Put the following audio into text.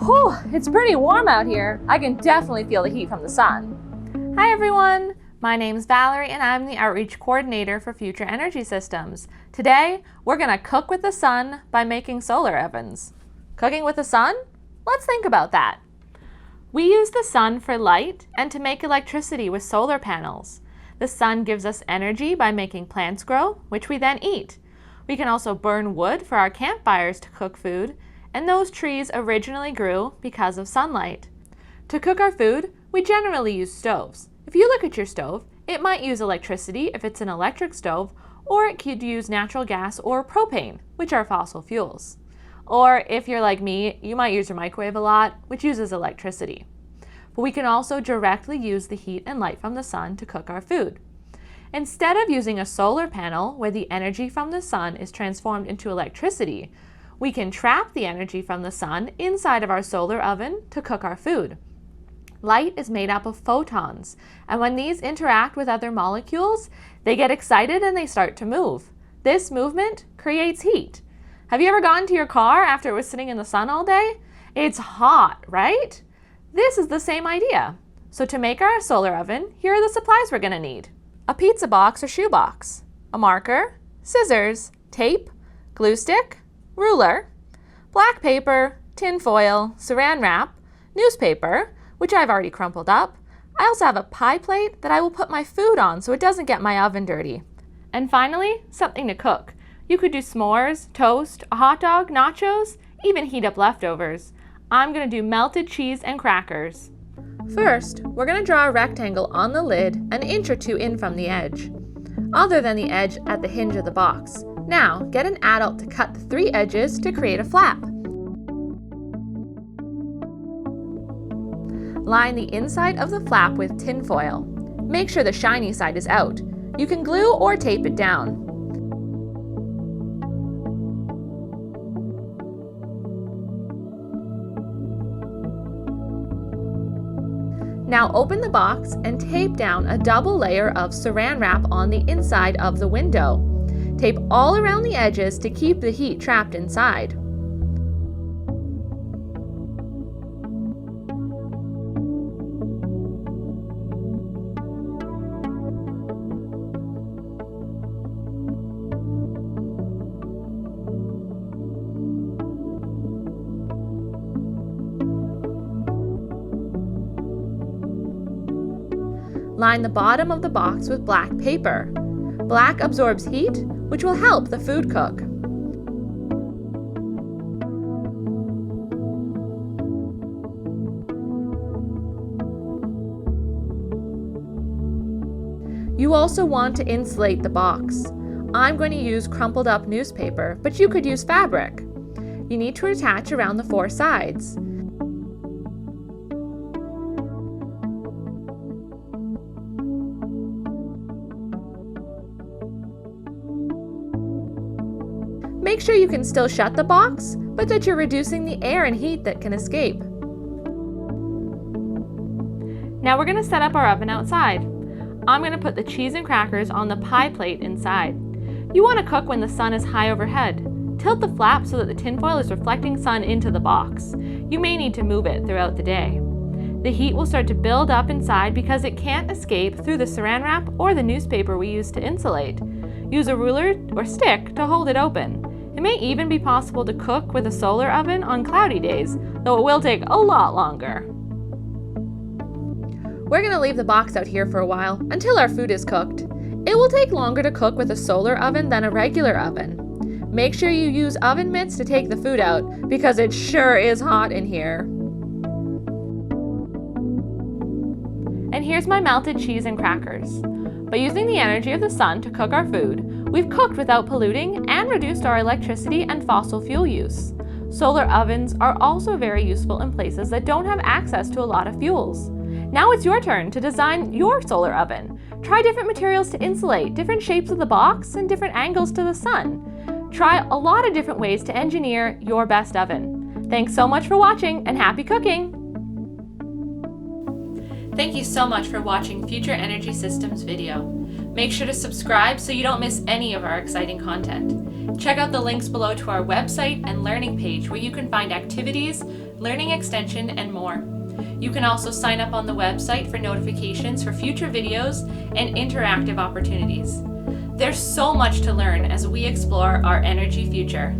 Whew, it's pretty warm out here. I can definitely feel the heat from the sun. Hi everyone, my name's Valerie and I'm the Outreach Coordinator for Future Energy Systems. Today, we're gonna cook with the sun by making solar ovens. Cooking with the sun? Let's think about that. We use the sun for light and to make electricity with solar panels. The sun gives us energy by making plants grow, which we then eat. We can also burn wood for our campfires to cook food, and those trees originally grew because of sunlight. To cook our food, we generally use stoves. If you look at your stove, it might use electricity if it's an electric stove, or it could use natural gas or propane, which are fossil fuels. Or if you're like me, you might use your microwave a lot, which uses electricity. But we can also directly use the heat and light from the sun to cook our food. Instead of using a solar panel where the energy from the sun is transformed into electricity, we can trap the energy from the sun inside of our solar oven to cook our food. Light is made up of photons, and when these interact with other molecules, they get excited and they start to move. This movement creates heat. Have you ever gone to your car after it was sitting in the sun all day? It's hot, right? This is the same idea. So to make our solar oven, here are the supplies we're gonna need. A pizza box or shoebox, a marker, scissors, tape, glue stick, ruler, black paper, tin foil, saran wrap, newspaper, which I've already crumpled up. I also have a pie plate that I will put my food on so it doesn't get my oven dirty. And finally, something to cook. You could do s'mores, toast, a hot dog, nachos, even heat up leftovers. I'm gonna do melted cheese and crackers. First, we're gonna draw a rectangle on the lid an inch or two in from the edge, other than the edge at the hinge of the box. Now, get an adult to cut the 3 edges to create a flap. Line the inside of the flap with tin foil. Make sure the shiny side is out. You can glue or tape it down. Now open the box and tape down a double layer of saran wrap on the inside of the window. Tape all around the edges to keep the heat trapped inside. Line the bottom of the box with black paper. Black absorbs heat, which will help the food cook. You also want to insulate the box. I'm going to use crumpled up newspaper, but you could use fabric. You need to attach around the 4 sides. Make sure you can still shut the box, but that you're reducing the air and heat that can escape. Now we're going to set up our oven outside. I'm going to put the cheese and crackers on the pie plate inside. You want to cook when the sun is high overhead. Tilt the flap so that the tinfoil is reflecting sun into the box. You may need to move it throughout the day. The heat will start to build up inside because it can't escape through the saran wrap or the newspaper we use to insulate. Use a ruler or stick to hold it open. It may even be possible to cook with a solar oven on cloudy days, though it will take a lot longer. We're going to leave the box out here for a while until our food is cooked. It will take longer to cook with a solar oven than a regular oven. Make sure you use oven mitts to take the food out because it sure is hot in here. And here's my melted cheese and crackers. By using the energy of the sun to cook our food, we've cooked without polluting and reduced our electricity and fossil fuel use. Solar ovens are also very useful in places that don't have access to a lot of fuels. Now it's your turn to design your solar oven. Try different materials to insulate, different shapes of the box, and different angles to the sun. Try a lot of different ways to engineer your best oven. Thanks so much for watching and happy cooking! Thank you so much for watching Future Energy Systems video. Make sure to subscribe so you don't miss any of our exciting content. Check out the links below to our website and learning page where you can find activities, learning extension, and more. You can also sign up on the website for notifications for future videos and interactive opportunities. There's so much to learn as we explore our energy future.